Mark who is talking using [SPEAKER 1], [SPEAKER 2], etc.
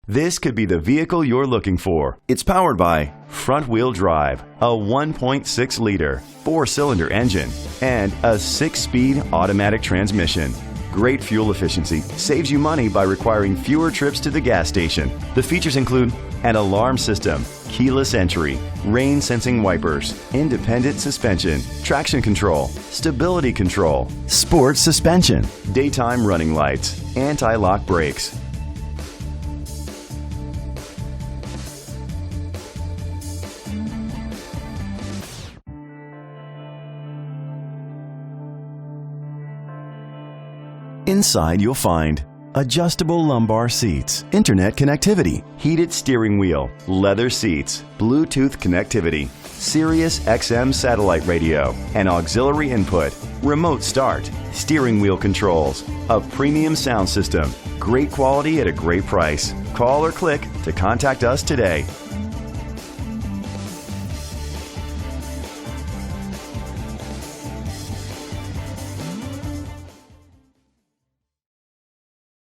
[SPEAKER 1] This could be the vehicle you're looking for. It's powered by front-wheel drive, a 1.6-liter, 4-cylinder engine, and a 6-speed automatic transmission. Great fuel efficiency saves you money by requiring fewer trips to the gas station. The features include an alarm system, keyless entry, rain-sensing wipers, independent suspension, traction control, stability control, sport suspension, daytime running lights, anti-lock brakes. Inside you'll find adjustable lumbar seats, internet connectivity, heated steering wheel, leather seats, Bluetooth connectivity, Sirius XM satellite radio, an auxiliary input, remote start, steering wheel controls, a premium sound system. Great quality at a great price. Call or click to contact us today.